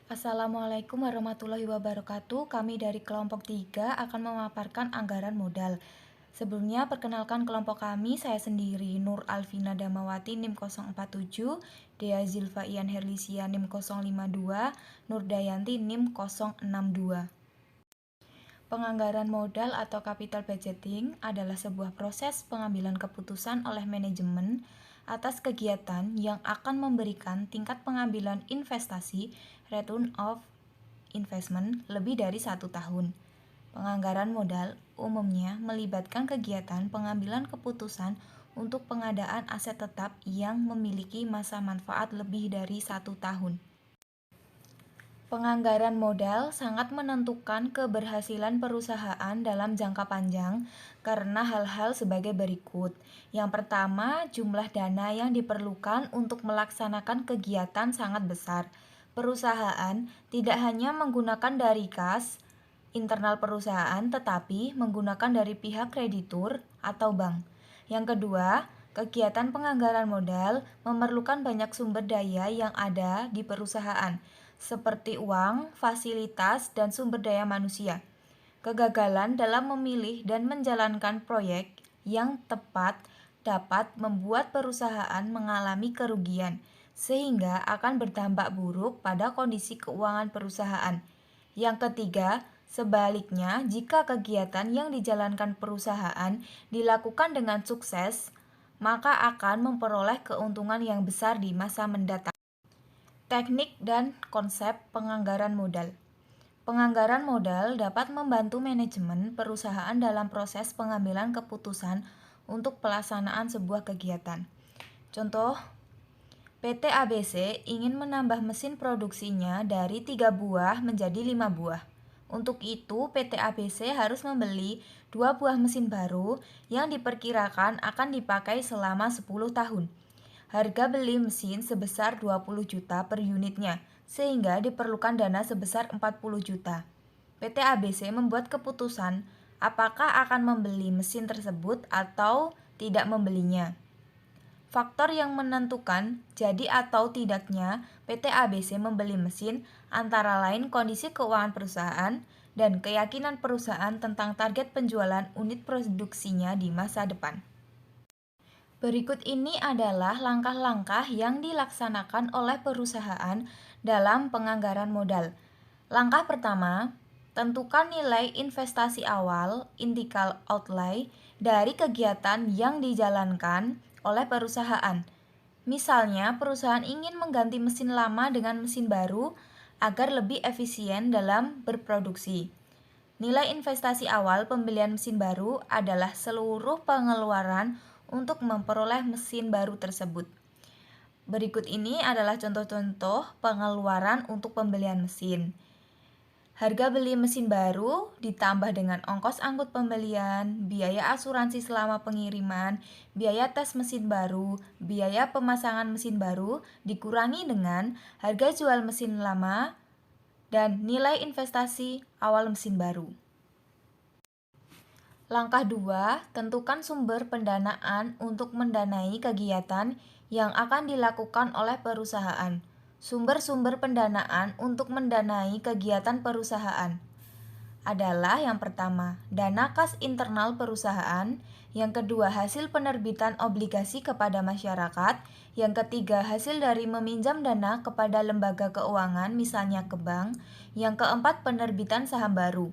Assalamualaikum warahmatullahi wabarakatuh. Kami dari kelompok 3 akan memaparkan anggaran modal. Sebelumnya perkenalkan kelompok kami, saya sendiri Nur Alvina Damawati NIM 047, Dea Zilfa Ian Herlisia NIM 052, Nur Dayanti NIM 062. Penganggaran modal atau capital budgeting adalah sebuah proses pengambilan keputusan oleh manajemen atas kegiatan yang akan memberikan tingkat pengambilan investasi return of investment lebih dari 1 tahun. Penganggaran modal umumnya melibatkan kegiatan pengambilan keputusan untuk pengadaan aset tetap yang memiliki masa manfaat lebih dari 1 tahun. Penganggaran modal sangat menentukan keberhasilan perusahaan dalam jangka panjang karena hal-hal sebagai berikut. Yang pertama, jumlah dana yang diperlukan untuk melaksanakan kegiatan sangat besar. Perusahaan tidak hanya menggunakan dari kas internal perusahaan tetapi menggunakan dari pihak kreditur atau bank. Yang kedua, kegiatan penganggaran modal memerlukan banyak sumber daya yang ada di perusahaan, seperti uang, fasilitas, dan sumber daya manusia. Kegagalan dalam memilih dan menjalankan proyek yang tepat dapat membuat perusahaan mengalami kerugian, sehingga akan berdampak buruk pada kondisi keuangan perusahaan. Yang ketiga, sebaliknya, jika kegiatan yang dijalankan perusahaan dilakukan dengan sukses, maka akan memperoleh keuntungan yang besar di masa mendatang. Teknik dan konsep penganggaran modal. Penganggaran modal dapat membantu manajemen perusahaan dalam proses pengambilan keputusan untuk pelaksanaan sebuah kegiatan. Contoh, PT ABC ingin menambah mesin produksinya dari 3 buah menjadi 5 buah. Untuk itu, PT ABC harus membeli 2 buah mesin baru yang diperkirakan akan dipakai selama 10 tahun. Harga beli mesin sebesar 20 juta per unitnya, sehingga diperlukan dana sebesar 40 juta. PT ABC membuat keputusan apakah akan membeli mesin tersebut atau tidak membelinya. Faktor yang menentukan jadi atau tidaknya PT ABC membeli mesin antara lain kondisi keuangan perusahaan dan keyakinan perusahaan tentang target penjualan unit produksinya di masa depan. Berikut ini adalah langkah-langkah yang dilaksanakan oleh perusahaan dalam penganggaran modal. Langkah pertama, tentukan nilai investasi awal (initial outlay) dari kegiatan yang dijalankan oleh perusahaan. Misalnya, perusahaan ingin mengganti mesin lama dengan mesin baru agar lebih efisien dalam berproduksi. Nilai investasi awal pembelian mesin baru adalah seluruh pengeluaran untuk memperoleh mesin baru tersebut. Berikut ini adalah contoh-contoh pengeluaran untuk pembelian mesin. Harga beli mesin baru ditambah dengan ongkos angkut pembelian, biaya asuransi selama pengiriman, biaya tes mesin baru, biaya pemasangan mesin baru dikurangi dengan harga jual mesin lama dan nilai investasi awal mesin baru. Langkah 2, tentukan sumber pendanaan untuk mendanai kegiatan yang akan dilakukan oleh perusahaan. Sumber-sumber pendanaan untuk mendanai kegiatan perusahaan adalah yang pertama, dana kas internal perusahaan, yang kedua, hasil penerbitan obligasi kepada masyarakat, yang ketiga, hasil dari meminjam dana kepada lembaga keuangan, misalnya ke bank, yang keempat, penerbitan saham baru.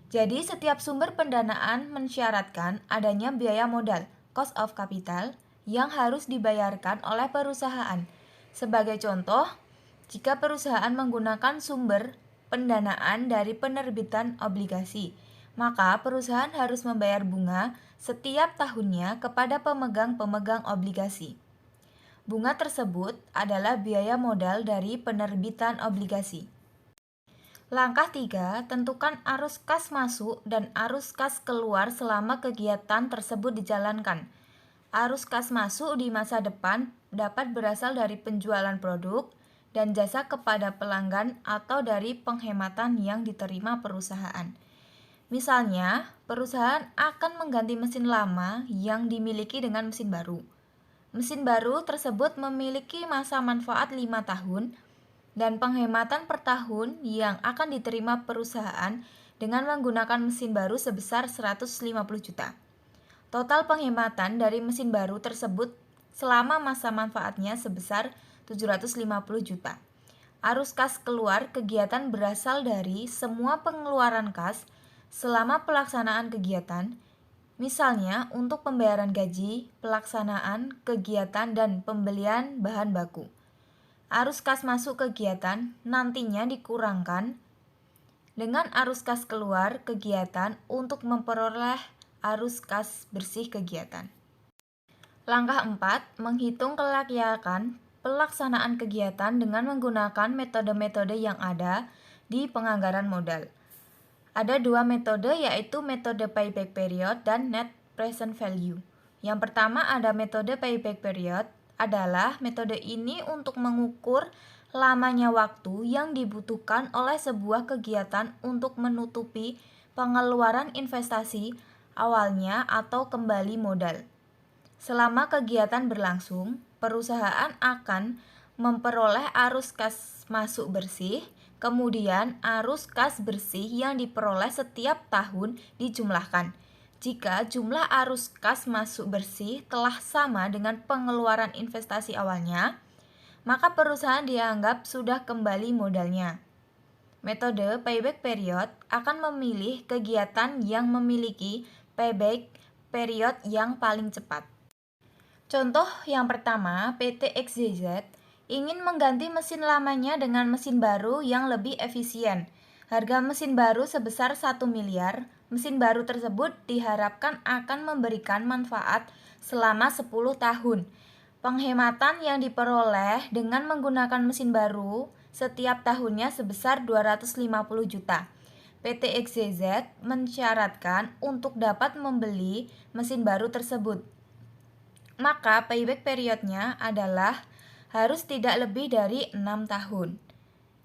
Jadi, setiap sumber pendanaan mensyaratkan adanya biaya modal, cost of capital, yang harus dibayarkan oleh perusahaan. Sebagai contoh, jika perusahaan menggunakan sumber pendanaan dari penerbitan obligasi, maka perusahaan harus membayar bunga setiap tahunnya kepada pemegang-pemegang obligasi. Bunga tersebut adalah biaya modal dari penerbitan obligasi. Langkah 3, tentukan arus kas masuk dan arus kas keluar selama kegiatan tersebut dijalankan. Arus kas masuk di masa depan dapat berasal dari penjualan produk dan jasa kepada pelanggan atau dari penghematan yang diterima perusahaan. Misalnya, perusahaan akan mengganti mesin lama yang dimiliki dengan mesin baru. Mesin baru tersebut memiliki masa manfaat 5 tahun dan penghematan per tahun yang akan diterima perusahaan dengan menggunakan mesin baru sebesar 150 juta. Total penghematan dari mesin baru tersebut selama masa manfaatnya sebesar 750 juta. Arus kas keluar kegiatan berasal dari semua pengeluaran kas selama pelaksanaan kegiatan, misalnya untuk pembayaran gaji, pelaksanaan kegiatan, dan pembelian bahan baku. Arus kas masuk kegiatan nantinya dikurangkan dengan arus kas keluar kegiatan untuk memperoleh arus kas bersih kegiatan. Langkah 4, menghitung kelayakan pelaksanaan kegiatan dengan menggunakan metode-metode yang ada di penganggaran modal. Ada dua metode, yaitu metode payback period dan net present value. Yang pertama ada metode payback period, adalah metode ini untuk mengukur lamanya waktu yang dibutuhkan oleh sebuah kegiatan untuk menutupi pengeluaran investasi awalnya atau kembali modal. Selama kegiatan berlangsung, perusahaan akan memperoleh arus kas masuk bersih, kemudian arus kas bersih yang diperoleh setiap tahun dijumlahkan. Jika jumlah arus kas masuk bersih telah sama dengan pengeluaran investasi awalnya, maka perusahaan dianggap sudah kembali modalnya. Metode payback period akan memilih kegiatan yang memiliki payback period yang paling cepat. Contoh yang pertama, PT XYZ ingin mengganti mesin lamanya dengan mesin baru yang lebih efisien. Harga mesin baru sebesar 1 miliar. Mesin baru tersebut diharapkan akan memberikan manfaat selama 10 tahun. Penghematan yang diperoleh dengan menggunakan mesin baru setiap tahunnya sebesar 250 juta. PT XYZ mensyaratkan untuk dapat membeli mesin baru tersebut. Maka payback periodnya adalah harus tidak lebih dari 6 tahun.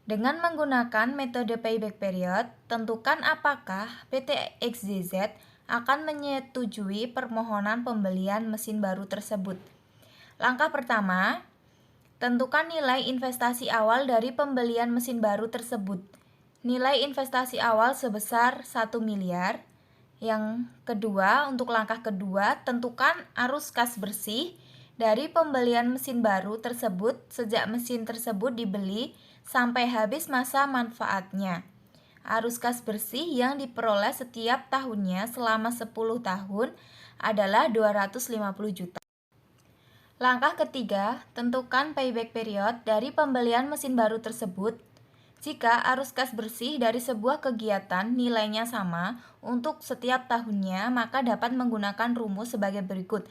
Dengan menggunakan metode payback period, tentukan apakah PT XYZ akan menyetujui permohonan pembelian mesin baru tersebut. Langkah pertama, tentukan nilai investasi awal dari pembelian mesin baru tersebut. Nilai investasi awal sebesar 1 miliar. Yang kedua, untuk langkah kedua, tentukan arus kas bersih dari pembelian mesin baru tersebut sejak mesin tersebut dibeli sampai habis masa manfaatnya. Arus kas bersih yang diperoleh setiap tahunnya selama 10 tahun adalah 250 juta. Langkah ketiga, tentukan payback period dari pembelian mesin baru tersebut. Jika arus kas bersih dari sebuah kegiatan nilainya sama untuk setiap tahunnya, maka dapat menggunakan rumus sebagai berikut.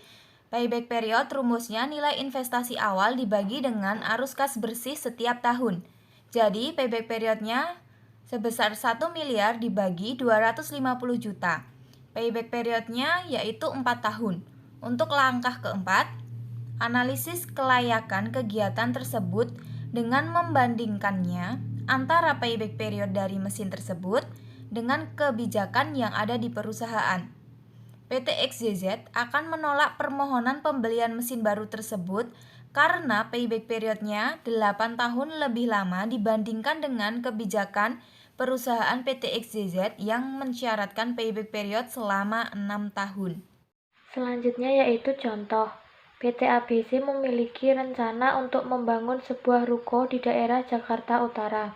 Payback period rumusnya nilai investasi awal dibagi dengan arus kas bersih setiap tahun. Jadi payback periodnya sebesar 1 miliar dibagi 250 juta. Payback periodnya yaitu 4 tahun. Untuk langkah keempat, analisis kelayakan kegiatan tersebut dengan membandingkannya antara payback period dari mesin tersebut dengan kebijakan yang ada di perusahaan. PT XYZ akan menolak permohonan pembelian mesin baru tersebut karena payback periodnya 8 tahun lebih lama dibandingkan dengan kebijakan perusahaan PT XYZ yang mensyaratkan payback period selama 6 tahun. Selanjutnya yaitu contoh. PT ABC memiliki rencana untuk membangun sebuah ruko di daerah Jakarta Utara.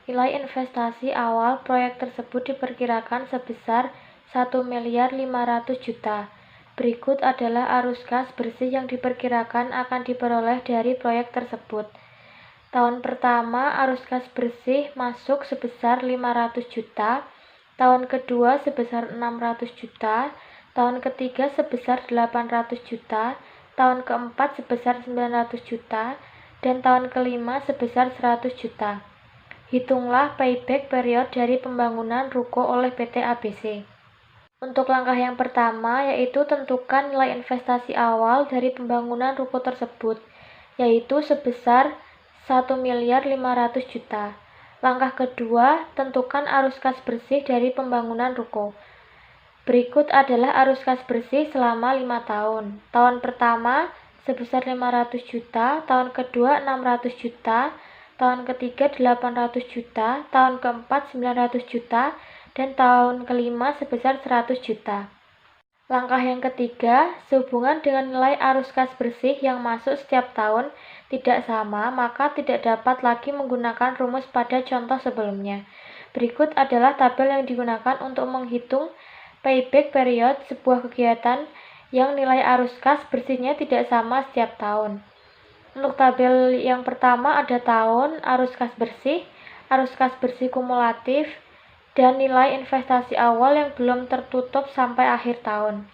Nilai investasi awal proyek tersebut diperkirakan sebesar 1 miliar 500 juta. Berikut adalah arus kas bersih yang diperkirakan akan diperoleh dari proyek tersebut. Tahun pertama arus kas bersih masuk sebesar 500 juta, tahun kedua sebesar 600 juta, tahun ketiga sebesar 800 juta, tahun keempat sebesar 900 juta, dan tahun kelima sebesar 100 juta. Hitunglah payback period dari pembangunan ruko oleh PT ABC. Untuk langkah yang pertama yaitu tentukan nilai investasi awal dari pembangunan ruko tersebut, yaitu sebesar 1 miliar 500 juta. Langkah kedua, tentukan arus kas bersih dari pembangunan ruko. Berikut adalah arus kas bersih selama 5 tahun. Tahun pertama sebesar 500 juta, tahun kedua 600 juta, tahun ketiga 800 juta, tahun keempat 900 juta, dan tahun kelima sebesar 100 juta. Langkah yang ketiga, sehubungan dengan nilai arus kas bersih yang masuk setiap tahun tidak sama, maka tidak dapat lagi menggunakan rumus pada contoh sebelumnya. Berikut adalah tabel yang digunakan untuk menghitung payback period sebuah kegiatan yang nilai arus kas bersihnya tidak sama setiap tahun. Untuk tabel yang pertama ada tahun, arus kas bersih kumulatif, dan nilai investasi awal yang belum tertutup sampai akhir tahun.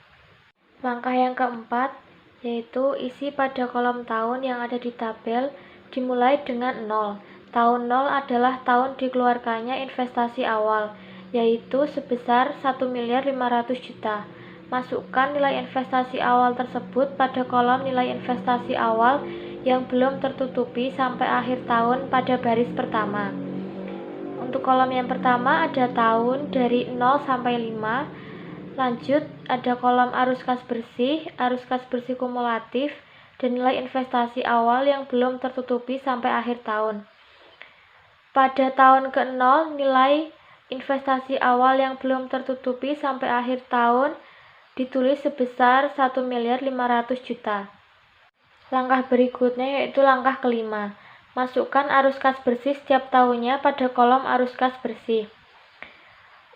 Langkah yang keempat, yaitu isi pada kolom tahun yang ada di tabel dimulai dengan 0. Tahun 0 adalah tahun dikeluarkannya investasi awal, yaitu sebesar 1.500.000 juta. Masukkan nilai investasi awal tersebut pada kolom nilai investasi awal yang belum tertutupi sampai akhir tahun pada baris pertama. Untuk kolom yang pertama ada tahun dari 0 sampai 5. Lanjut ada kolom arus kas bersih kumulatif, dan nilai investasi awal yang belum tertutupi sampai akhir tahun. Pada tahun ke-0, nilai investasi awal yang belum tertutupi sampai akhir tahun ditulis sebesar 1.500.000 juta. Langkah berikutnya yaitu langkah kelima. Masukkan arus kas bersih setiap tahunnya pada kolom arus kas bersih.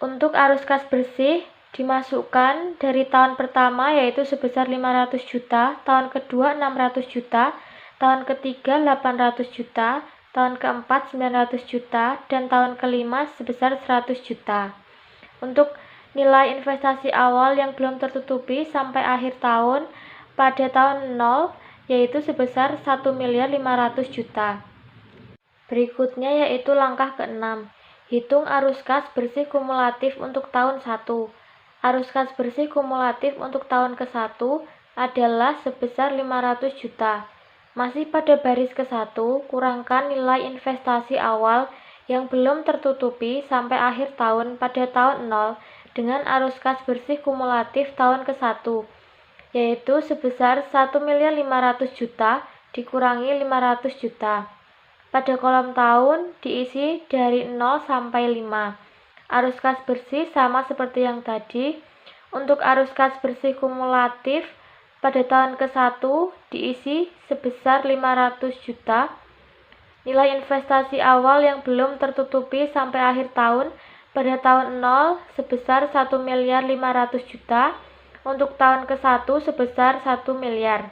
Untuk arus kas bersih dimasukkan dari tahun pertama yaitu sebesar 500 juta, tahun kedua 600 juta, tahun ketiga 800 juta, tahun keempat 900 juta, dan tahun kelima sebesar 100 juta. Untuk nilai investasi awal yang belum tertutupi sampai akhir tahun pada tahun 0 yaitu sebesar 1.500.000 juta. Berikutnya yaitu langkah ke-6. Hitung arus kas bersih kumulatif untuk tahun 1. Arus kas bersih kumulatif untuk tahun ke-1 adalah sebesar 500 juta. Masih pada baris ke-1, kurangkan nilai investasi awal yang belum tertutupi sampai akhir tahun pada tahun 0 dengan arus kas bersih kumulatif tahun ke-1, yaitu sebesar 1.500.000 juta dikurangi 500 juta. Pada kolom tahun diisi dari 0 sampai 5. Arus kas bersih sama seperti yang tadi. Untuk arus kas bersih kumulatif pada tahun ke-1 diisi sebesar 500 juta. Nilai investasi awal yang belum tertutupi sampai akhir tahun pada tahun 0 sebesar 1.500.000 juta. Untuk tahun ke-1 sebesar 1 miliar.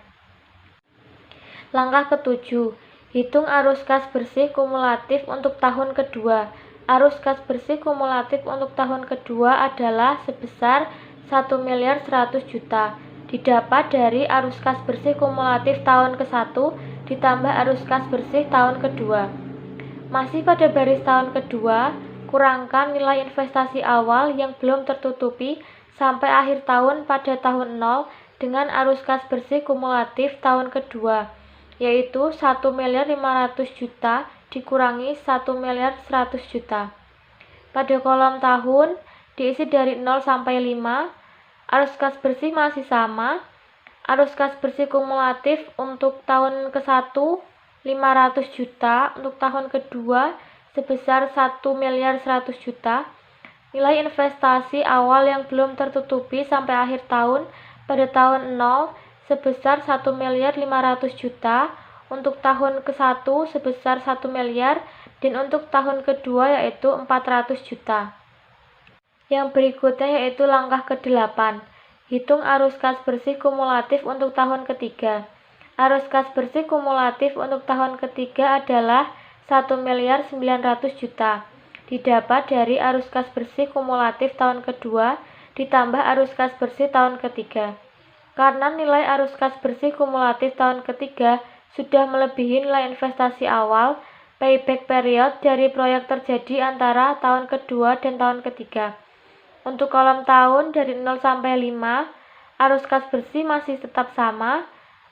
Langkah ke-7, hitung arus kas bersih kumulatif untuk tahun kedua. Arus kas bersih kumulatif untuk tahun kedua adalah sebesar 1.100.000 juta. Didapat dari arus kas bersih kumulatif tahun ke-1 ditambah arus kas bersih tahun kedua. Masih pada baris tahun kedua, kurangkan nilai investasi awal yang belum tertutupi sampai akhir tahun pada tahun 0 dengan arus kas bersih kumulatif tahun kedua, yaitu 1.500.000 juta dikurangi 1.100.000 juta. Pada kolom tahun diisi dari 0 sampai 5. Arus kas bersih masih sama. Arus kas bersih kumulatif untuk tahun ke-1 500 juta, untuk tahun kedua sebesar 1.100.000 juta. Nilai investasi awal yang belum tertutupi sampai akhir tahun pada tahun 0 sebesar 1.500.000 juta, untuk tahun ke-1 sebesar 1 miliar, dan untuk tahun kedua yaitu 400 juta. Yang berikutnya yaitu langkah ke-8. Hitung arus kas bersih kumulatif untuk tahun ketiga. Arus kas bersih kumulatif untuk tahun ketiga adalah 1.900.000 juta. Didapat dari arus kas bersih kumulatif tahun kedua ditambah arus kas bersih tahun ketiga. Karena nilai arus kas bersih kumulatif tahun ketiga sudah melebihi nilai investasi awal, payback period dari proyek terjadi antara tahun kedua dan tahun ketiga. Untuk kolom tahun dari 0 sampai 5, arus kas bersih masih tetap sama.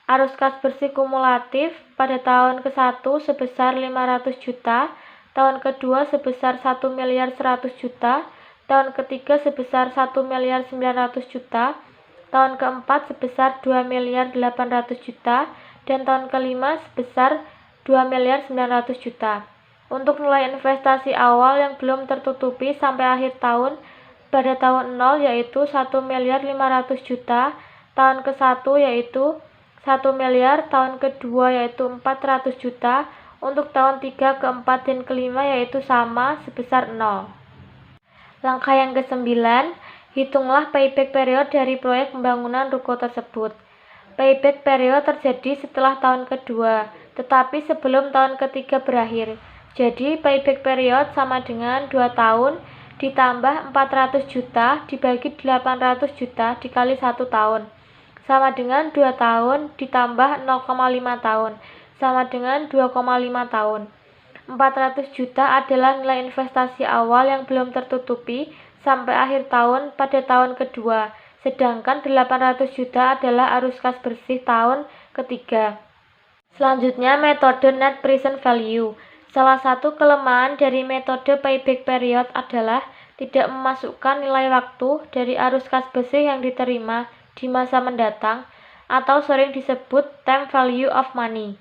Arus kas bersih kumulatif pada tahun ke-1 sebesar 500 juta, tahun kedua sebesar 1.100.000 juta, tahun ketiga sebesar 1.900.000 juta, tahun keempat sebesar 2.800.000 juta, dan tahun kelima sebesar 2.900.000 juta. Untuk nilai investasi awal yang belum tertutupi sampai akhir tahun pada tahun 0 yaitu 1.500.000.000, tahun ke-1 yaitu 1 miliar, tahun kedua yaitu 400 juta, untuk tahun 3, ke-4, dan ke-5 yaitu sama sebesar 0. Langkah yang ke-9, hitunglah payback period dari proyek pembangunan ruko tersebut. Payback period terjadi setelah tahun kedua, tetapi sebelum tahun ketiga berakhir. Jadi payback period sama dengan 2 tahun ditambah 400 juta dibagi 800 juta dikali 1 tahun, sama dengan 2 tahun ditambah 0,5 tahun, sama dengan 2,5 tahun. 400 juta adalah nilai investasi awal yang belum tertutupi sampai akhir tahun pada tahun kedua, sedangkan 800 juta adalah arus kas bersih tahun ketiga. Selanjutnya, metode net present value. Salah satu kelemahan dari metode payback period adalah tidak memasukkan nilai waktu dari arus kas bersih yang diterima di masa mendatang, atau sering disebut time value of money.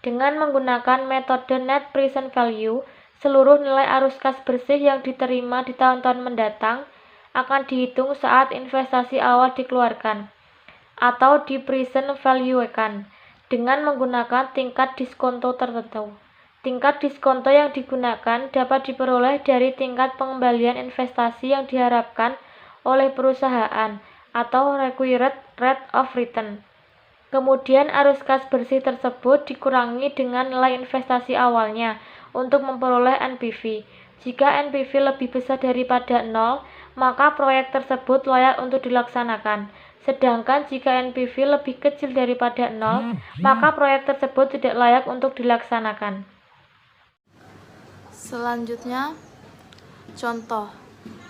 Dengan menggunakan metode net present value, seluruh nilai arus kas bersih yang diterima di tahun-tahun mendatang akan dihitung saat investasi awal dikeluarkan, atau di present value-kan, dengan menggunakan tingkat diskonto tertentu. Tingkat diskonto yang digunakan dapat diperoleh dari tingkat pengembalian investasi yang diharapkan oleh perusahaan, atau required rate of return. Kemudian arus kas bersih tersebut dikurangi dengan nilai investasi awalnya untuk memperoleh NPV. Jika NPV lebih besar daripada 0, maka proyek tersebut layak untuk dilaksanakan. Sedangkan jika NPV lebih kecil daripada 0, maka proyek tersebut tidak layak untuk dilaksanakan. Selanjutnya, contoh,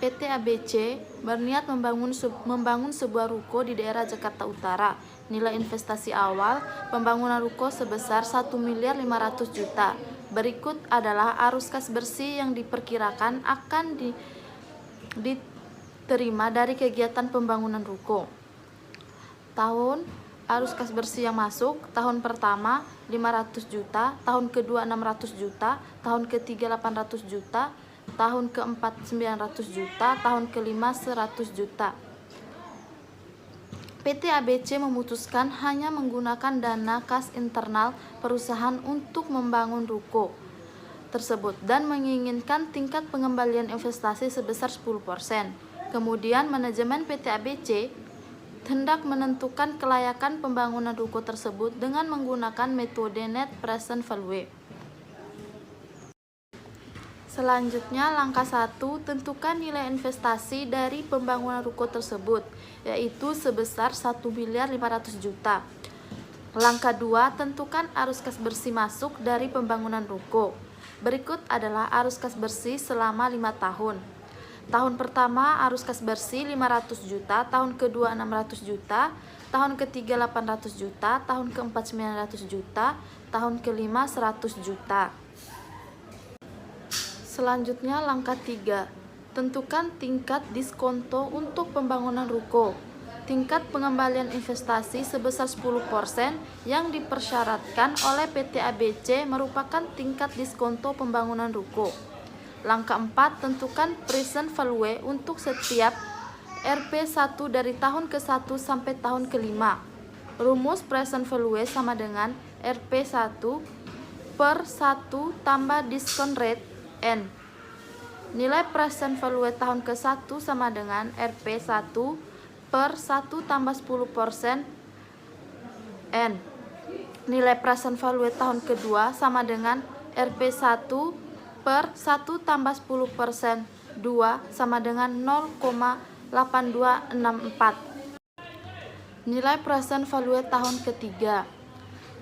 PT ABC berniat membangun sebuah ruko di daerah Jakarta Utara. Nilai investasi awal pembangunan ruko sebesar 1.500.000.000. Berikut adalah arus kas bersih yang diperkirakan akan diterima dari kegiatan pembangunan ruko. Tahun arus kas bersih yang masuk, tahun pertama 500 juta, tahun kedua 600 juta, tahun ketiga 800 juta, tahun keempat 900 juta, tahun kelima 100 juta. PT ABC memutuskan hanya menggunakan dana kas internal perusahaan untuk membangun ruko tersebut dan menginginkan tingkat pengembalian investasi sebesar 10%. Kemudian manajemen PT ABC hendak menentukan kelayakan pembangunan ruko tersebut dengan menggunakan metode net present value. Selanjutnya, langkah 1, tentukan nilai investasi dari pembangunan ruko tersebut, yaitu sebesar 1.500.000.000. Langkah 2, tentukan arus kas bersih masuk dari pembangunan ruko. Berikut adalah arus kas bersih selama 5 tahun. Tahun pertama arus kas bersih 500 juta, tahun kedua 600 juta, tahun ketiga 800 juta, tahun keempat 900 juta, tahun kelima 100 juta. Selanjutnya langkah 3, tentukan tingkat diskonto untuk pembangunan ruko. Tingkat pengembalian investasi sebesar 10% yang dipersyaratkan oleh PT ABC merupakan tingkat diskonto pembangunan ruko. Langkah 4, tentukan present value untuk setiap RP1 dari tahun ke-1 sampai tahun ke-5. Rumus present value sama dengan RP1 per 1 tambah discount rate N. Nilai present value tahun ke-1 sama dengan RP1 per 1 tambah 10% N. Nilai present value tahun kedua sama dengan RP1 per 1 tambah 10% 2 sama dengan 0,8264. Nilai present value tahun ketiga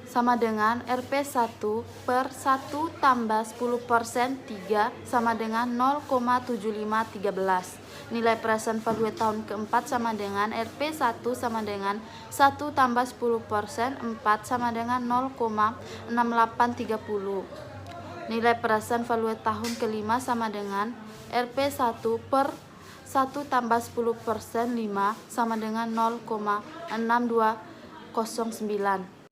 sama dengan RP1 per 1 tambah 10% 3 sama dengan 0,7513. Nilai present value tahun keempat sama dengan RP1 sama dengan 1 tambah 10% 4 sama dengan 0,6830. Nilai present value tahun kelima sama dengan RP1 per 1 tambah 10% 5 sama dengan 0,6209.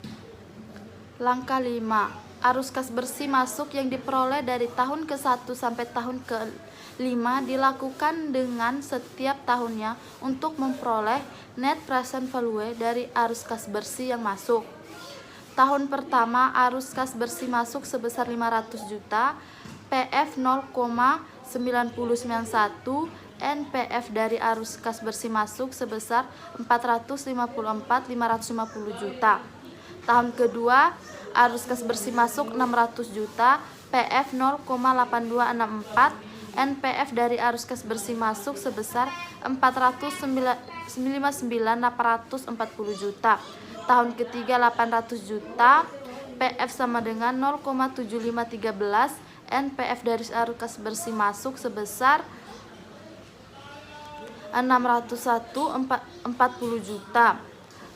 Langkah 5, arus kas bersih masuk yang diperoleh dari tahun ke-1 sampai tahun ke-5 dilakukan dengan setiap tahunnya untuk memperoleh net present value dari arus kas bersih yang masuk. Tahun pertama arus kas bersih masuk sebesar 500 juta, PF 0,9091, NPF dari arus kas bersih masuk sebesar 454.550 juta. Tahun kedua, arus kas bersih masuk 600 juta, PF 0,8264, NPF dari arus kas bersih masuk sebesar 459.840 juta. Tahun ketiga 800 juta, PF sama dengan 0,7513, NPF dari arus kas bersih masuk sebesar 601.40 juta.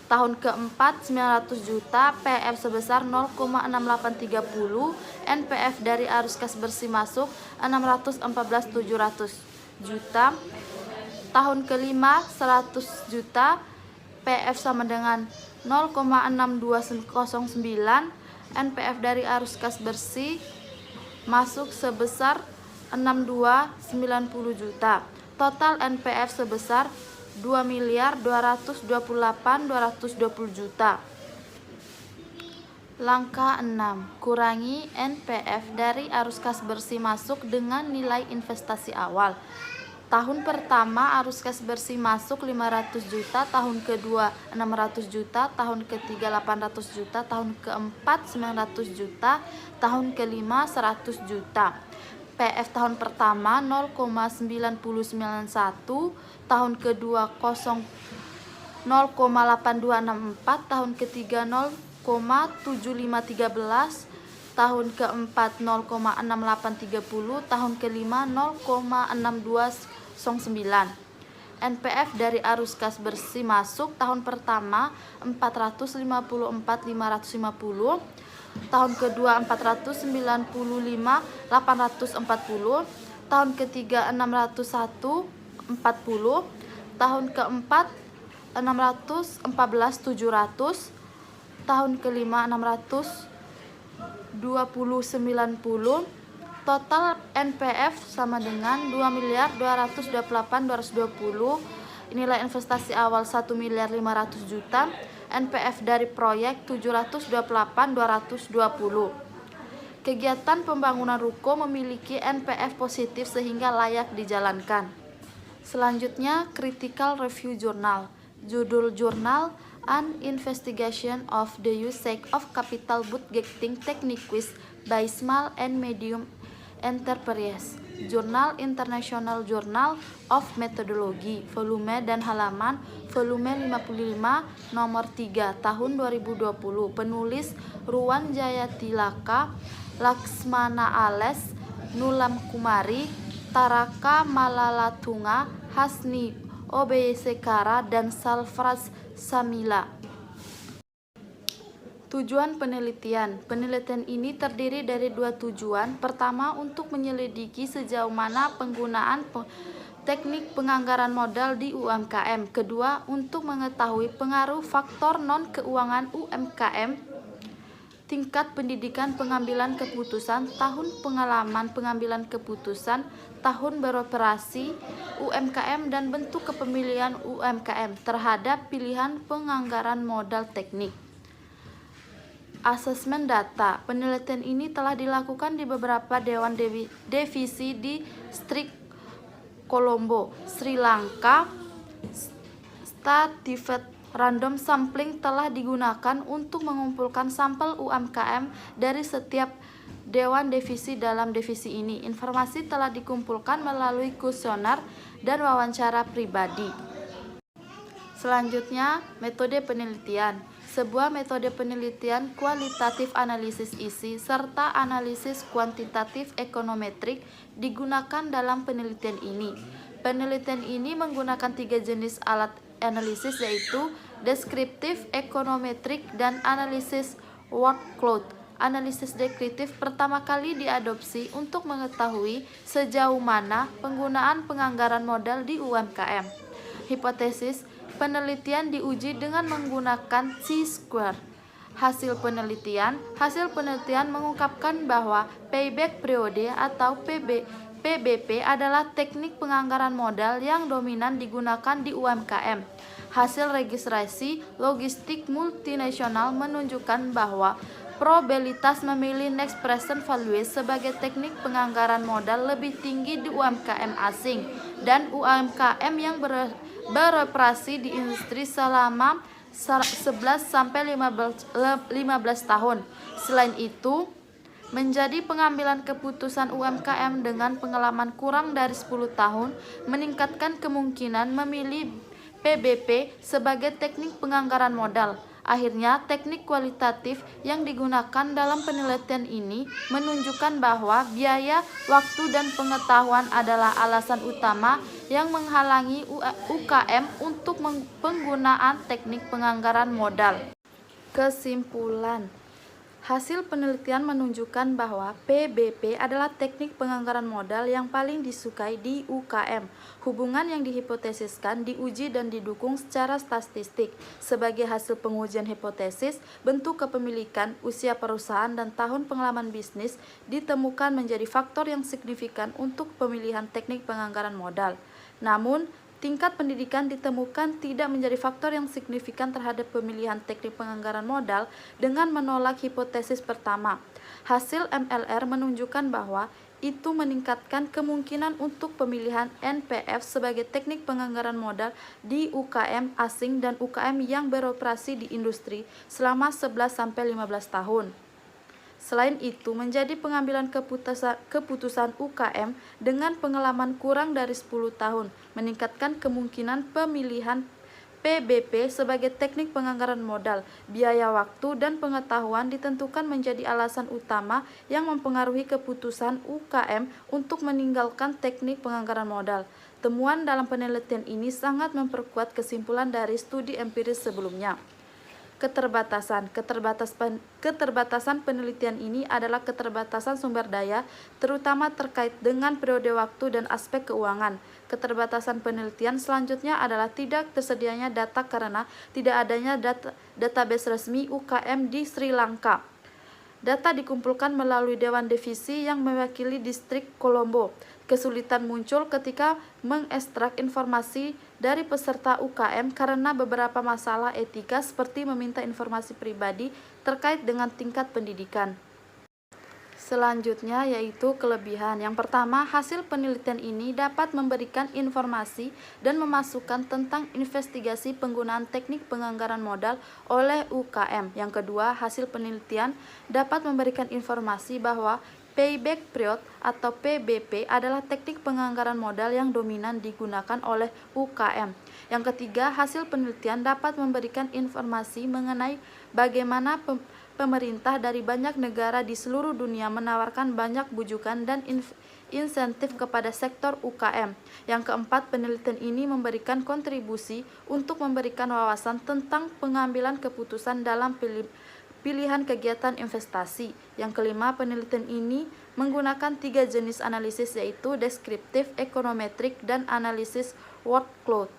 Tahun keempat 900 juta, PF sebesar 0,6830, NPF dari arus kas bersih masuk 614.700 juta. Tahun kelima 100 juta, PF sama dengan 0,6209, NPF dari arus kas bersih masuk sebesar 6290 juta. Total NPF sebesar 2.228.220 juta. Langkah 6. Kurangi NPF dari arus kas bersih masuk dengan nilai investasi awal. Tahun pertama arus kas bersih masuk 500 juta, tahun kedua 600 juta, tahun ketiga 800 juta, tahun keempat 900 juta, tahun kelima 100 juta. PF tahun pertama 0,9091, tahun kedua 0,8264, tahun ketiga 0,7513, tahun keempat 0,6830, tahun kelima 0,6209. NPF dari arus kas bersih masuk tahun pertama 454.550, tahun kedua 495.840, tahun ketiga 601.40, tahun keempat 614.700, tahun kelima 620.90. Total NPF sama dengan 2.228.220. Nilai investasi awal 1.500.000 juta. NPF dari proyek 728.220. Kegiatan pembangunan ruko memiliki NPF positif sehingga layak dijalankan. Selanjutnya, Critical Review Journal. Judul jurnal, An Investigation of the Usage of Capital Budgeting Techniques by Small and Medium Enterprises. Jurnal International Journal of Methodology, volume dan halaman, volume 55, nomor 3, tahun 2020. Penulis Ruwan Jayatilaka, Laksmana Ales, Nulam Kumari, Taraka Malalatunga, Hasni Obeyesekara, dan Salfraz Samila. Tujuan penelitian. Penelitian ini terdiri dari dua tujuan. Pertama, untuk menyelidiki sejauh mana penggunaan teknik penganggaran modal di UMKM. Kedua, untuk mengetahui pengaruh faktor non-keuangan UMKM, tingkat pendidikan pengambilan keputusan, tahun pengalaman pengambilan keputusan, tahun beroperasi UMKM, dan bentuk kepemilikan UMKM terhadap pilihan penganggaran modal teknik. Asesmen data. Penelitian ini telah dilakukan di beberapa dewan divisi di Distrik Colombo, Sri Lanka. Stratified random sampling telah digunakan untuk mengumpulkan sampel UMKM dari setiap dewan divisi dalam divisi ini. Informasi telah dikumpulkan melalui kuesioner dan wawancara pribadi. Selanjutnya, metode penelitian. Sebuah metode penelitian kualitatif analisis isi serta analisis kuantitatif ekonometrik digunakan dalam penelitian ini. Penelitian ini menggunakan 3 jenis alat analisis, yaitu deskriptif, ekonometrik, dan analisis workload. Analisis deskriptif pertama kali diadopsi untuk mengetahui sejauh mana penggunaan penganggaran modal di UMKM. Hipotesis penelitian diuji dengan menggunakan C-square. Hasil penelitian mengungkapkan bahwa payback periode atau PBP adalah teknik penganggaran modal yang dominan digunakan di UMKM. Hasil registrasi logistik multinasional menunjukkan bahwa probabilitas memilih next present value sebagai teknik penganggaran modal lebih tinggi di UMKM asing dan UMKM yang beroperasi di industri selama 11-15 tahun. Selain itu, menjadi pengambilan keputusan UMKM dengan pengalaman kurang dari 10 tahun meningkatkan kemungkinan memilih PBP sebagai teknik penganggaran modal. Akhirnya, teknik kualitatif yang digunakan dalam penelitian ini menunjukkan bahwa biaya, waktu, dan pengetahuan adalah alasan utama yang menghalangi UKM untuk penggunaan teknik penganggaran modal. Kesimpulan, hasil penelitian menunjukkan bahwa PBP adalah teknik penganggaran modal yang paling disukai di UKM. Hubungan yang dihipotesiskan diuji dan didukung secara statistik. Sebagai hasil pengujian hipotesis, bentuk kepemilikan, usia perusahaan, dan tahun pengalaman bisnis ditemukan menjadi faktor yang signifikan untuk pemilihan teknik penganggaran modal. Namun, tingkat pendidikan ditemukan tidak menjadi faktor yang signifikan terhadap pemilihan teknik penganggaran modal dengan menolak hipotesis pertama. Hasil MLR menunjukkan bahwa itu meningkatkan kemungkinan untuk pemilihan NPF sebagai teknik penganggaran modal di UKM asing dan UKM yang beroperasi di industri selama 11-15 tahun. Selain itu, menjadi pengambilan keputusan UKM dengan pengalaman kurang dari 10 tahun, meningkatkan kemungkinan pemilihan PBP sebagai teknik penganggaran modal. Biaya, waktu, dan pengetahuan ditentukan menjadi alasan utama yang mempengaruhi keputusan UKM untuk meninggalkan teknik penganggaran modal. Temuan dalam penelitian ini sangat memperkuat kesimpulan dari studi empiris sebelumnya. Keterbatasan penelitian ini adalah keterbatasan sumber daya, terutama terkait dengan periode waktu dan aspek keuangan. Keterbatasan penelitian selanjutnya adalah tidak tersedianya data karena tidak adanya database resmi UKM di Sri Lanka. Data dikumpulkan melalui Dewan Divisi yang mewakili distrik Colombo. Kesulitan muncul ketika mengekstrak informasi dari peserta UKM karena beberapa masalah etika seperti meminta informasi pribadi terkait dengan tingkat pendidikan. Selanjutnya yaitu kelebihan. Yang pertama, hasil penelitian ini dapat memberikan informasi dan memasukkan tentang investigasi penggunaan teknik penganggaran modal oleh UKM. Yang kedua, hasil penelitian dapat memberikan informasi bahwa payback period atau PBP adalah teknik penganggaran modal yang dominan digunakan oleh UKM. Yang ketiga, hasil penelitian dapat memberikan informasi mengenai bagaimana pemerintah dari banyak negara di seluruh dunia menawarkan banyak bujukan dan insentif kepada sektor UKM. Yang keempat, penelitian ini memberikan kontribusi untuk memberikan wawasan tentang pengambilan keputusan dalam pilihan kegiatan investasi. Yang kelima, penelitian ini menggunakan 3 jenis analisis yaitu deskriptif, ekonometrik, dan analisis workload.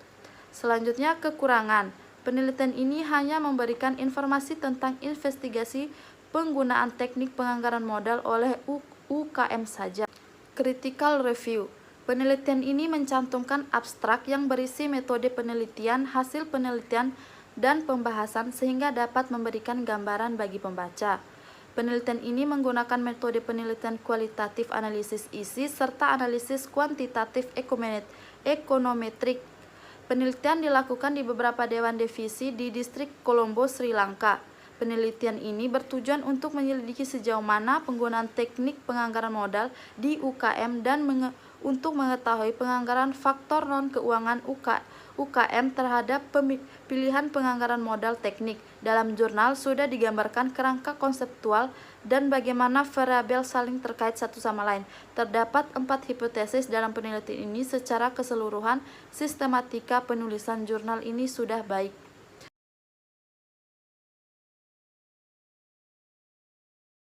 Selanjutnya, kekurangan. Penelitian ini hanya memberikan informasi tentang investigasi penggunaan teknik penganggaran modal oleh UKM saja. Critical review. Penelitian ini mencantumkan abstrak yang berisi metode penelitian, hasil penelitian, dan pembahasan sehingga dapat memberikan gambaran bagi pembaca. Penelitian ini menggunakan metode penelitian kualitatif analisis isi serta analisis kuantitatif ekonometrik. Penelitian dilakukan di beberapa dewan divisi di distrik Colombo, Sri Lanka. Penelitian ini bertujuan untuk menyelidiki sejauh mana penggunaan teknik penganggaran modal di UKM dan untuk mengetahui penganggaran faktor non-keuangan UKM terhadap pilihan penganggaran modal teknik. Dalam jurnal sudah digambarkan kerangka konseptual dan bagaimana variabel saling terkait satu sama lain. Terdapat 4 hipotesis dalam penelitian ini. Secara keseluruhan, sistematika penulisan jurnal ini sudah baik.